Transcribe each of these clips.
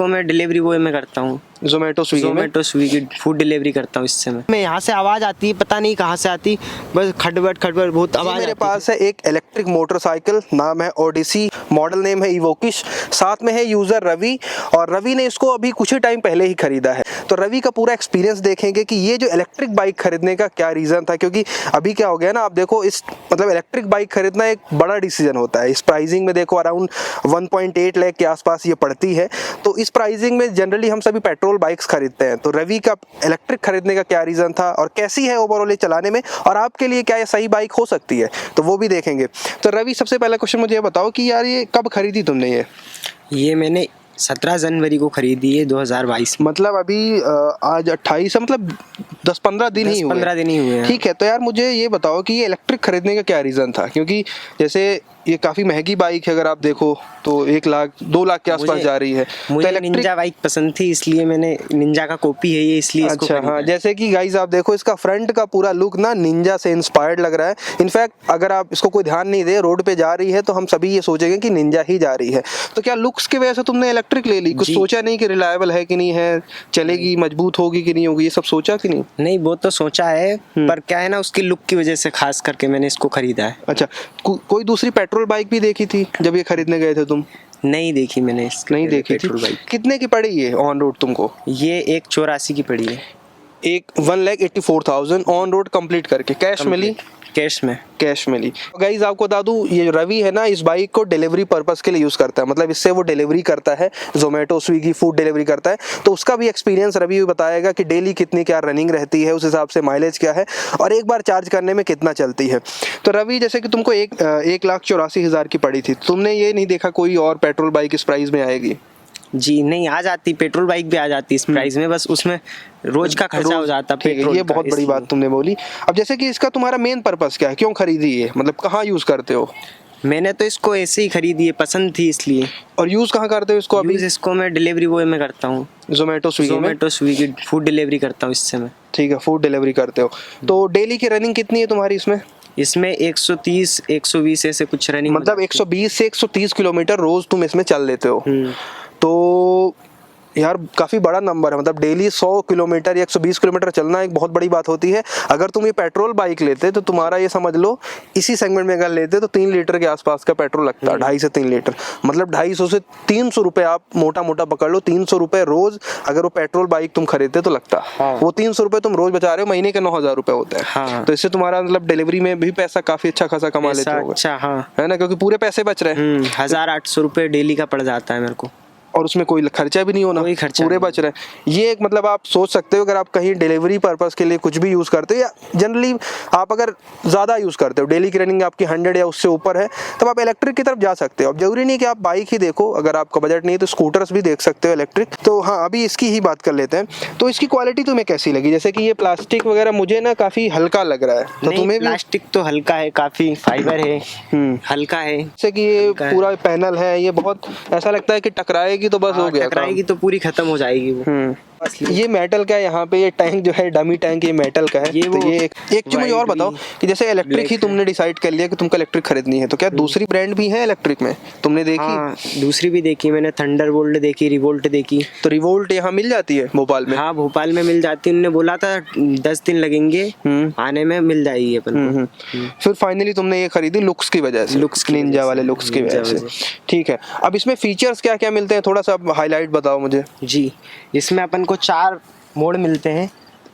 इसको मैं delivery boy में करता हूँ, जोमेटो स्विगी फूड डिलीवरी करता हूँ इससे मैं यहाँ से आवाज़ आती है, पता नहीं कहाँ से आती, बस खटबट खटबट बहुत आवाज़। मेरे पास है एक इलेक्ट्रिक मोटरसाइकिल, नाम है ओडिसी, मॉडल नेम है इवोकिश, साथ में है यूज़र रवि, और रवि ने इसको अभी कुछ ही टाइम पहले ही खरीदा है। तो रवि का पूरा एक्सपीरियंस देखेंगे कि ये जो इलेक्ट्रिक बाइक खरीदने का क्या रीज़न था, क्योंकि अभी क्या हो गया ना, आप देखो इस मतलब इलेक्ट्रिक बाइक खरीदना एक बड़ा डिसीजन होता है। इस प्राइसिंग में देखो अराउंड 1.8 लाख के आसपास ये पड़ती है। तो इस प्राइसिंग में जनरली हम सभी पेट्रोल बाइक्स खरीदते हैं। तो रवि का इलेक्ट्रिक खरीदने का क्या रीज़न था और कैसी है ओवरऑल चलाने में, और आपके लिए क्या ये सही बाइक हो सकती है, तो वो भी देखेंगे। तो रवि, सबसे पहला क्वेश्चन मुझे ये बताओ कि यार ये कब खरीदी तुमने? ये मैंने 17 जनवरी को खरीदी है 2022। मतलब अभी आज 28 है, मतलब 10-15 दिन ही हुए। 15 दिन ही हुए हैं। ठीक है, तो यार मुझे ये बताओ कि ये इलेक्ट्रिक खरीदने का क्या रीज़न था, क्योंकि जैसे ये काफ़ी महंगी बाइक है, अगर आप देखो तो 1 लाख 2 लाख के आसपास जा रही है। मुझे तो निंजा बाइक पसंद थी, इसलिए मैंने, निंजा का कॉपी है ये, इसलिए इसको अच्छा हाँ, जैसे कि गाइज आप देखो इसका फ्रंट का पूरा लुक ना निंजा से इंस्पायर्ड लग रहा है। इनफैक्ट अगर आप इसको कोई ध्यान नहीं दे, रोड पे जा रही है तो हम सभी ये सोचेंगे कि निंजा ही जा रही है। तो क्या लुक्स की वजह से तुमने इलेक्ट्रिक ले ली? कुछ सोचा नहीं कि रिलायबल है कि नहीं है, चलेगी, मजबूत होगी कि नहीं होगी, ये सब सोचा कि नहीं? नहीं, वो तो सोचा है, पर क्या है ना, उसकी लुक की वजह से खास करके मैंने इसको खरीदा है। अच्छा, कोई दूसरी पेट्रोल बाइक भी देखी थी जब ये खरीदने गए थे तुम? नहीं देखी मैंने, नहीं देखी थी। कितने की पड़ी ये ऑन रोड तुमको? ये 184 की पड़ी है। 1,84,000 ऑन रोड कंप्लीट करके। कैश मिली? कैश मिली। गाइज आपको बता दूं, ये जो रवि है ना, इस बाइक को डिलीवरी पर्पस के लिए यूज़ करता है, मतलब इससे वो डिलीवरी करता है, जोमेटो स्विगी फूड डिलीवरी करता है। तो उसका भी एक्सपीरियंस रवि भी बताएगा कि डेली कितनी क्या रनिंग रहती है, उस हिसाब से माइलेज क्या है, और एक बार चार्ज करने में कितना चलती है। तो रवि, जैसे कि तुमको 1,84,000 की पड़ी थी, तुमने ये नहीं देखा कोई और पेट्रोल बाइक इस प्राइस में आएगी? जी नहीं, आ जाती, पेट्रोल बाइक भी आ जाती इस प्राइस में, बस उसमें रोज का खर्चा हो जाता पेट्रोल। ये बहुत बड़ी बात तुमने बोली। अब जैसे कि इसका तुम्हारा मेन पर्पस क्या है, क्यों खरीदी है, मतलब कहाँ यूज करते हो? मैंने तो इसको ऐसे ही खरीदी है, पसंद थी इसलिए। और यूज कहाँ करते हो इसको अभी? इसको मैं डिलीवरी बॉय में करता हूँ, जोमेटो स्विगी फूड डिलीवरी करता हूँ इससे मैं। ठीक है, फूड डिलीवरी करते हो। तो डेली की रनिंग कितनी है तुम्हारी इसमें? इसमें 130 120 ऐसे कुछ रनिंग, मतलब 120 से 130 किलोमीटर रोज तुम इसमें चल लेते हो। तो यार काफ़ी बड़ा नंबर है, मतलब डेली 100 किलोमीटर या 120 किलोमीटर चलना एक बहुत बड़ी बात होती है। अगर तुम ये पेट्रोल बाइक लेते तो तुम्हारा ये समझ लो, इसी सेगमेंट में अगर लेते तो 3 लीटर के आसपास का पेट्रोल लगता है, 2.5 से 3 लीटर, मतलब 250 से 300 रुपये आप मोटा मोटा पकड़ लो। 300 रुपये रोज अगर वो पेट्रोल बाइक तुम खरीदते तो लगता। वो 300 रुपये तुम रोज बचा रहे हो, महीने के 9,000 रुपये होते हैं। तो इससे तुम्हारा मतलब डिलीवरी में भी पैसा काफी अच्छा खासा कमा लेते हो, है ना, क्योंकि पूरे पैसे बच रहे हैं। 1,800 रुपये डेली का पड़ जाता है मेरे को, और उसमें कोई खर्चा भी नहीं होना, पूरे बच रहे हैं। ये एक मतलब आप सोच सकते हो, अगर आप कहीं डिलीवरी पर्पस के लिए कुछ भी यूज़ करते हो, या जनरली आप अगर ज़्यादा यूज़ करते हो, डेली की रनिंग आपकी 100 या उससे ऊपर है, तब आप इलेक्ट्रिक की तरफ जा सकते हो। अब जरूरी नहीं कि आप बाइक ही देखो, अगर आपका बजट नहीं है तो स्कूटर्स भी देख सकते हो इलेक्ट्रिक। तो हाँ, अभी इसकी ही बात कर लेते हैं। तो इसकी क्वालिटी तुम्हें कैसी लगी? जैसे कि ये प्लास्टिक वगैरह मुझे ना काफ़ी हल्का लग रहा है, तो तुम्हें? प्लास्टिक तो हल्का है, काफ़ी फाइबर है, हल्का है। जैसे कि ये पूरा पैनल है, ये बहुत ऐसा लगता है कि टचराएगी तो बस हो गया, टकराएगी तो पूरी खत्म हो जाएगी वो। ये मेटल का है यहाँ पे, ये टैंक जो है डमी टैंक, ये मेटल का है। तो ये एक चीज मुझे और बताओ कि जैसे इलेक्ट्रिक ही तुमने डिसाइड कर लिया कि तुमको इलेक्ट्रिक खरीदनी है, तो क्या दूसरी ब्रांड भी है इलेक्ट्रिक में, तुमने देखी? हाँ, दूसरी भी देखी मैंने, थंडरबोल्ट देखी, रिवोल्ट देखी। तो रिवोल्ट यहाँ मिल जाती है भोपाल में? हाँ, भोपाल में मिल जाती है। उन्होंने बोला था 10 दिन लगेंगे आने में, मिल जाएगी अपन को। फिर फाइनली तुमने ये खरीदी लुक्स की वजह से, निंजा वाले लुक्स की वजह से। ठीक है, अब इसमें फीचर्स क्या क्या मिलते हैं, थोड़ा सा हाईलाइट बताओ मुझे। जी, इसमें अपन को 4 मोड मिलते हैं,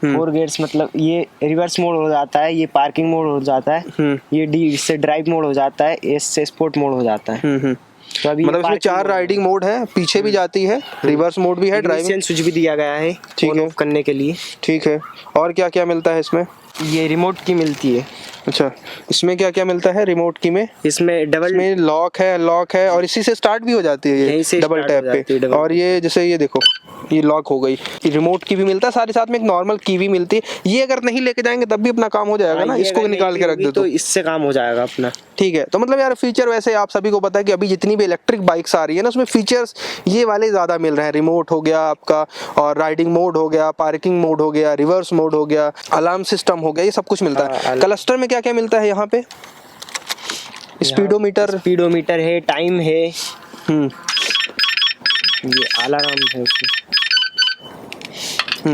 4 गियर्स, मतलब ये रिवर्स मोड हो जाता है, ये पार्किंग मोड हो जाता है, ये डी से ड्राइव मोड हो जाता है, एस से स्पोर्ट मोड हो जाता है। तो अभी मतलब इसमें 4 राइडिंग मोड है, पीछे भी जाती है, रिवर्स मोड भी है, ड्राइविंग स्विच भी दिया गया है ऑन ऑफ करने के लिए। ठीक है, और क्या क्या मिलता है इसमें? ये रिमोट की मिलती है। अच्छा, इसमें क्या क्या मिलता है रिमोट की में? इसमें डबल में लॉक है, लॉक है, और इसी से स्टार्ट भी हो जाती है ये डबल टैप पे। और ये जैसे ये देखो, ये लॉक हो गई, रिमोट की भी मिलता है, साथ ही साथ में एक नॉर्मल की भी मिलती है। ये अगर नहीं लेके जाएंगे तब भी अपना काम हो जाएगा ना, इसको भी निकाल के रख दो तो इससे काम हो जाएगा अपना। ठीक है, तो मतलब यार फीचर वैसे आप सभी को पता है कि अभी जितनी भी इलेक्ट्रिक बाइक्स आ रही है ना, उसमें फीचर्स ये वाले ज़्यादा मिल रहे हैं। रिमोट हो गया आपका, और राइडिंग मोड हो गया, पार्किंग मोड हो गया, रिवर्स मोड हो गया, अलार्म सिस्टम हो गया, ये सब कुछ मिलता है। क्लस्टर में क्या क्या मिलता है यहाँ पे? स्पीडोमीटर है, टाइम है, ये अलार्म है उसमें,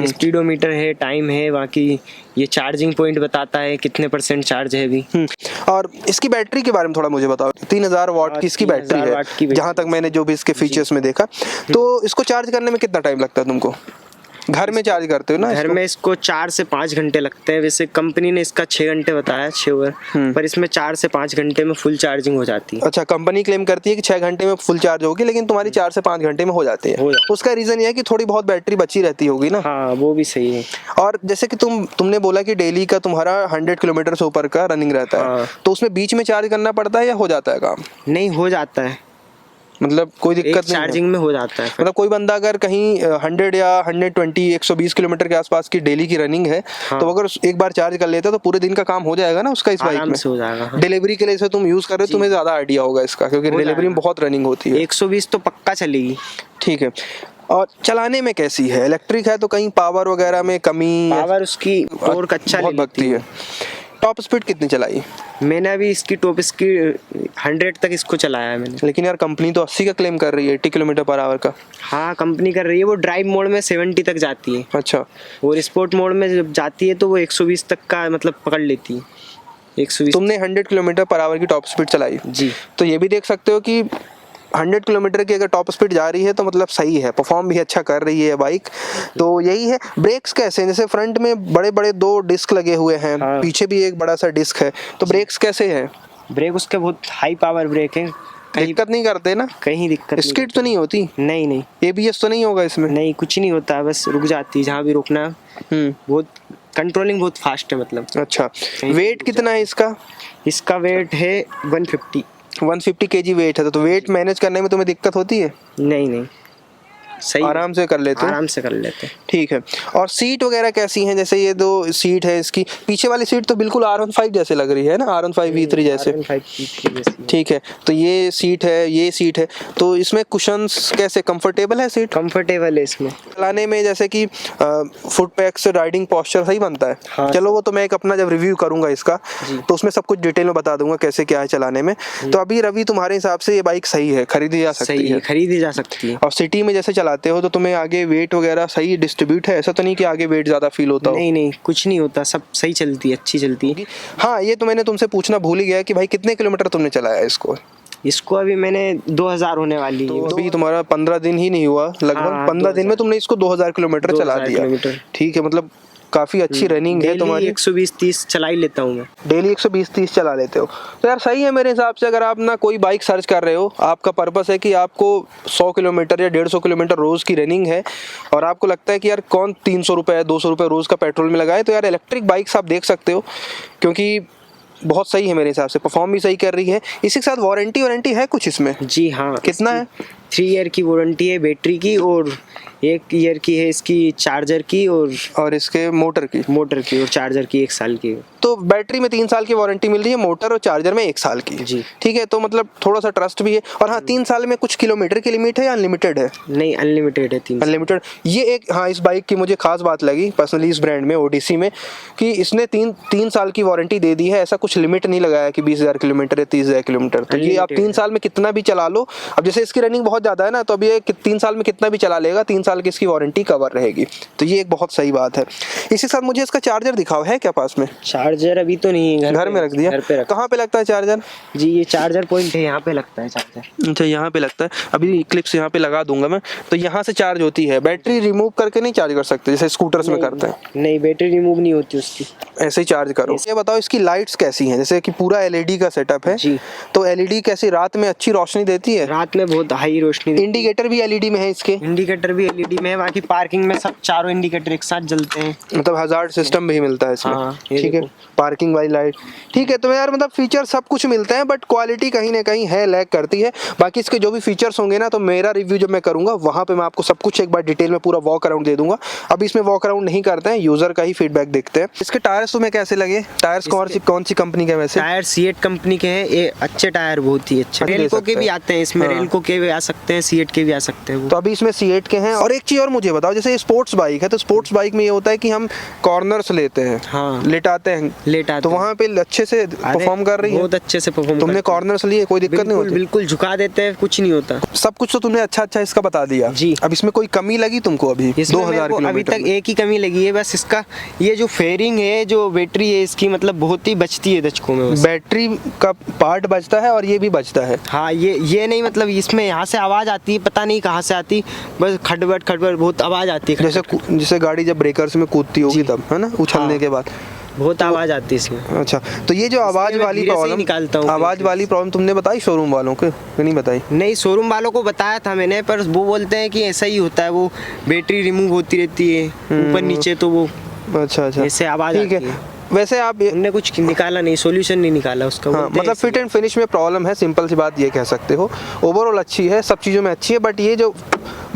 स्पीडोमीटर है, टाइम है, बाकी ये चार्जिंग पॉइंट बताता है कितने % चार्ज है अभी। और इसकी बैटरी के बारे में थोड़ा मुझे बताओ। 3000 वाट की इसकी बैटरी है, जहाँ तक मैंने जो भी इसके फीचर्स में देखा। तो इसको चार्ज करने में कितना टाइम लगता है तुमको? घर में चार्ज करते हो ना? घर में इसको 4 से 5 घंटे लगते हैं। वैसे कंपनी ने इसका 6 घंटे बताया, 6 ओवर, पर इसमें 4 से 5 घंटे में फुल चार्जिंग हो जाती है। अच्छा, कंपनी क्लेम करती है कि 6 घंटे में फुल चार्ज होगी, लेकिन तुम्हारी 4 से 5 घंटे में हो जाती है। उसका रीजन ये है कि थोड़ी बहुत बैटरी बची रहती होगी ना? हाँ, वो भी सही है। और जैसे कि तुमने बोला कि डेली का तुम्हारा 100 किलोमीटर से ऊपर का रनिंग रहता है, तो उसमें बीच में चार्ज करना पड़ता है या हो जाता है काम? नहीं, हो जाता है, मतलब कोई दिक्कत नहीं, चार्जिंग में हो जाता है। मतलब कोई बंदा अगर कहीं 100 या 120 120 किलोमीटर के आसपास की डेली की रनिंग है, तो अगर एक बार चार्ज कर लेता है तो पूरे दिन का काम हो जाएगा ना उसका इस बाइक में? से हो जाएगा। डिलीवरी के लिए इसे तुम यूज कर रहे हो, तुम्हें ज्यादा आइडिया होगा इसका, क्योंकि डिलीवरी में बहुत रनिंग होती है। 120 तो पक्का चलेगी। ठीक है। और चलाने में कैसी है? इलेक्ट्रिक है तो कहीं पावर वगैरह में कमी? पावर उसकी टॉर्क अच्छा बहुत भगती है। टॉप स्पीड कितनी चलाई? मैंने अभी इसकी टॉप स्पीड 100 तक इसको चलाया है मैंने। लेकिन यार कंपनी तो 80 का क्लेम कर रही है, 80 किलोमीटर पर आवर का। हाँ, कंपनी कर रही है। वो ड्राइव मोड में 70 तक जाती है। अच्छा। और स्पोर्ट मोड में जब जाती है तो वो 120 तक का मतलब पकड़ लेती है। 120। तुमने 100 किलोमीटर पर आवर की टॉप स्पीड चलाई जी, तो ये भी देख सकते हो कि 100 किलोमीटर की अगर टॉप स्पीड जा रही है तो मतलब सही है, परफॉर्म भी अच्छा कर रही है बाइक। तो यही है। ब्रेक्स कैसे हैं? जैसे फ्रंट में बड़े बड़े 2 डिस्क लगे हुए हैं, हाँ। पीछे भी एक बड़ा सा डिस्क है, तो ब्रेक्स कैसे हैं? ब्रेक उसके बहुत हाई पावर ब्रेक है। दिक्कत नहीं करते ना? कहीं दिक्कत नहीं। स्किड तो नहीं होती? नहीं नहीं, ABS तो नहीं होगा इसमें? नहीं, कुछ नहीं होता है, बस रुक जाती है जहाँ भी रुकना है। बहुत कंट्रोलिंग बहुत फास्ट है मतलब। अच्छा, वेट कितना है इसका? इसका वेट है 150 kg वेट है। तो वेट मैनेज करने में तुम्हें दिक्कत होती है? नहीं नहीं, सही, आराम से कर लेते हो? आराम से कर लेते हैं। ठीक है। और सीट वगैरह कैसी हैं? जैसे ये 2 सीट है इसकी, पीछे वाली सीट तो बिल्कुल R15 जैसे लग रही है ना, R15 V3 जैसे। ठीक है। तो ये सीट है, ये सीट है, तो इसमें कुशन्स कैसे, कंफर्टेबल है सीट? कंफर्टेबल है इसमें। चलाने में जैसे कि फुट पैक से राइडिंग पोस्चर सही बनता है? हाँ, चलो वो तो मैं एक अपना जब रिव्यू करूंगा इसका तो उसमें सब कुछ डिटेल में बता दूंगा कैसे क्या है चलाने में। तो अभी रवि तुम्हारे हिसाब से ये बाइक सही है, खरीदी जा सकती है? खरीदी जा सकती है। और सिटी में जैसे चलाते हो तो तुम्हें आगे वेट वगैरह सही डिस्ट्रीब्यूट है? ऐसा तो नहीं कि आगे वेट ज्यादा फील होता हो? नहीं नहीं, कुछ नहीं होता, सब सही चलती है, अच्छी चलती है। हाँ, ये तो मैंने तुमसे पूछना भूल ही गया कि भाई कितने किलोमीटर तुमने चलाया इसको? इसको अभी मैंने 2000 होने वाली है। अभी तुम्हारा 15 दिन ही नहीं हुआ लगभग। हाँ, 15 दिन में तुमने इसको 2000 किलोमीटर चला दिया। ठीक है, मतलब काफी अच्छी रनिंग है तुम्हारी। 120-30 चला ही लेता हूँ मैं डेली। 120-30 चला लेते हो तो यार सही है मेरे हिसाब से। अगर आप ना कोई बाइक सर्च कर रहे हो, आपका पर्पस है कि आपको 100 किलोमीटर या 150 किलोमीटर रोज की रनिंग है, और आपको लगता है कि यार कौन 300 रुपये 200 रुपये रोज का पेट्रोल में लगाए, तो यार इलेक्ट्रिक बाइक्स आप देख सकते हो, क्योंकि बहुत सही है मेरे हिसाब से, परफॉर्म भी सही कर रही है। इसी के साथ वारंटी है कुछ इसमें? जी हाँ। कितना है? 3 ईयर की वारंटी है बैटरी की, और 1 ईयर की है इसकी चार्जर की, और इसके मोटर की और चार्जर की 1 साल की। तो बैटरी में 3 साल की वारंटी मिल रही है, मोटर और चार्जर में 1 साल की। जी। ठीक है, तो मतलब थोड़ा सा ट्रस्ट भी है। और हाँ, 3 साल में कुछ किलोमीटर की लिमिट है या अनलिमिटेड है? नहीं, अनलिमिटेड है। 3 अनलिमिटेड। ये एक हाँ इस बाइक की मुझे खास बात लगी पर्सनली इस ब्रांड में, ओडिसी में, कि इसने 3 साल की वारंटी दे दी है। ऐसा कुछ लिमिट नहीं लगाया कि 20,000 किलोमीटर या 30,000 किलोमीटर। तो ये आप 3 साल में कितना भी चला लो। अब जैसे इसकी रनिंग बहुत ज्यादा है ना, तो अब ये 3 साल में कितना भी चला लेगा, 3 साल की इसकी वारंटी कवर रहेगी। तो ये एक बहुत सही बात है। इसी साथ मुझे इसका चार्जर दिखाओ, है क्या पास में? चार्जर अभी तो नहीं है, घर में रख दिया। घर पे कहाँ पे लगता है चार्जर? जी, ये चार्जर पॉइंट है, यहाँ पे लगता है चार्जर। अच्छा, यहाँ पे लगता है। अभी क्लिप्स यहाँ पे लगा दूंगा मैं, तो यहाँ से चार्ज होती है। बैटरी रिमूव करके नहीं चार्ज कर सकते जैसे स्कूटर्स में करते हैं? नहीं, बैटरी रिमूव नहीं होती उसकी, ऐसे ही चार्ज करो। ये बताओ इसकी लाइट्स कैसी हैं? जैसे कि पूरा LED का सेटअप है जी। तो LED कैसी रात में अच्छी रोशनी देती है? रात में बहुत हाई रोशनी। इंडिकेटर भी LED में है इसके? इंडिकेटर भी LED में है। बाकी पार्किंग में सब चारों इंडिकेटर एक साथ जलते हैं। मतलब हजार्ड सिस्टम भी मिलता है इसमें? हाँ, ठीक है, पार्किंग वाली लाइट। ठीक है, तो यार मतलब फीचर सब कुछ मिलते हैं, बट क्वालिटी कहीं ना कहीं है, लैग करती है। बाकी इसके जो भी फीचर्स होंगे ना, तो मेरा रिव्यू जब मैं करूंगा वहां पे मैं आपको सब कुछ एक बार डिटेल में पूरा वॉक अराउंड दे दूंगा। अभी इसमें वॉक अराउंड नहीं करते हैं, यूजर का ही फीडबैक देखते हैं। इसके टायर्स तुम्हें कैसे लगे? टायर्स कौन सी कंपनी के? वैसे टायर सीएट कंपनी के हैं। ये अच्छे टायर, बहुत ही अच्छे। रेलको के भी आते हैं इसमें। रेलको के भी आ सकते सकते हैं, C8 के भी आ सकते हैं वो। तो अभी इसमें C8 के हैं। और एक चीज़ और मुझे बताओ, जैसे ये स्पोर्ट्स बाइक है तो स्पोर्ट्स बाइक में ये होता है कि हम कॉर्नर्स लेते हैं, हाँ, लेटाते हैं, लेटाते तो हैं। वहाँ पे अच्छे से परफॉर्म कर रही है? बहुत अच्छे से परफॉर्म। तुमने कॉर्नर्स लिए, कोई दिक्कत नहीं होती? बिल्कुल झुका देते हैं, कुछ नहीं होता। सब कुछ तो तुमने अच्छा अच्छा इसका बता दिया जी। अब इसमें कोई कमी लगी तुमको अभी? इसमें 2000 मेरे को अभी किलोमीटर तक एक ही कमी लगी है बस, इसका ये जो फेयरिंग है, जो बैटरी है इसकी, मतलब बहुत ही बचती है दशकों में बस। बैटरी का पार्ट बचता है और ये भी बचता है। हाँ, ये नहीं, मतलब इसमें यहाँ से आवाज़ आती है, पता नहीं कहाँ से आती, बस खटबट खटबट बहुत आवाज़ आती है। जैसे गाड़ी जब ब्रेकर्स में कूदती होगी तब, है ना, उछलने के बाद बहुत आवाज़ आती है इसमें। अच्छा, तो ये जो आवाज़ वाली प्रॉब्लम निकालता हूँ, आवाज़ वाली प्रॉब्लम तुमने बताई शोरूम वालों को कि नहीं बताई? नहीं, शोरूम वालों को बताया था मैंने, पर वो बोलते हैं कि ऐसा ही होता है, वो बैटरी रिमूव होती रहती है ऊपर नीचे, तो वो अच्छा अच्छा ऐसे आवाज़ ठीक आती है। है। वैसे आप उनने कुछ निकाला नहीं, सॉल्यूशन नहीं निकाला उसका। हाँ, बोलते हैं मतलब फिट एंड फिनिश में प्रॉब्लम है, सिंपल सी बात ये कह सकते हो। ओवरऑल अच्छी है, सब चीज़ों में अच्छी है, बट ये जो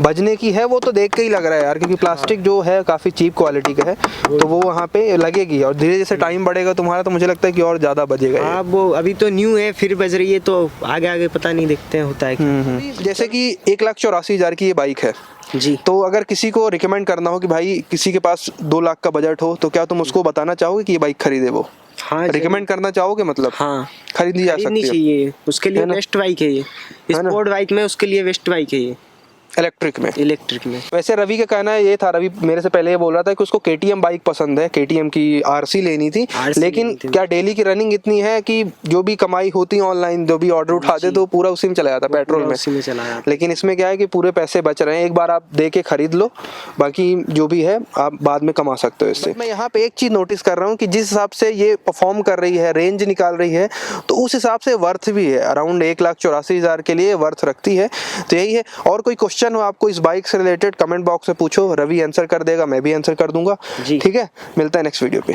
बजने की है वो तो देख के ही लग रहा है यार, क्योंकि प्लास्टिक जो है काफ़ी चीप क्वालिटी का है, तो वो वहाँ पे लगेगी। और धीरे जैसे टाइम बढ़ेगा तुम्हारा तो मुझे लगता है कि और ज़्यादा बजेगा ये। हाँ, वो अभी तो न्यू है, फिर बज रही है, तो आगे आगे पता नहीं, देखते हैं होता है कि। जैसे कि 1,84,000 की ये बाइक है जी। तो अगर किसी को रिकमेंड करना हो कि भाई किसी के पास 2 लाख का बजट हो, तो क्या तुम उसको बताना चाहोगे कि ये बाइक खरीदे? वो हाँ, रिकमेंड करना चाहोगे? मतलब हाँ, खरीदी जा खरीदनी सकती है चाहिए, उसके लिए है ना? बेस्ट बाइक है ये, स्पोर्ट बाइक में उसके लिए बेस्ट बाइक है ये, इलेक्ट्रिक में। इलेक्ट्रिक में। वैसे रवि का कहना है ये था, रवि मेरे से पहले ये बोल रहा था कि उसको KTM बाइक पसंद है, KTM की RC लेनी थी, लेकिन क्या डेली की रनिंग इतनी है कि जो भी कमाई होती ऑनलाइन, जो भी ऑर्डर उठाते तो पूरा उसी में चला जाता पेट्रोल में। उसी में चला जाता। लेकिन इसमें क्या है कि पूरे पैसे बच रहे हैं, एक बार आप दे के खरीद लो, बाकी जो भी है आप बाद में कमा सकते हो इससे। मैं यहाँ पे एक चीज नोटिस कर रहा हूँ कि जिस हिसाब से ये परफॉर्म कर रही है, रेंज निकाल रही है, तो उस हिसाब से वर्थ भी है। अराउंड 1,84,000 के लिए वर्थ रखती है। तो यही है। और कोई क्वेश्चन हो आपको इस बाइक से रिलेटेड, कमेंट बॉक्स में पूछो, रवि आंसर कर देगा, मैं भी आंसर कर दूंगा। ठीक है, मिलता है नेक्स्ट वीडियो पे।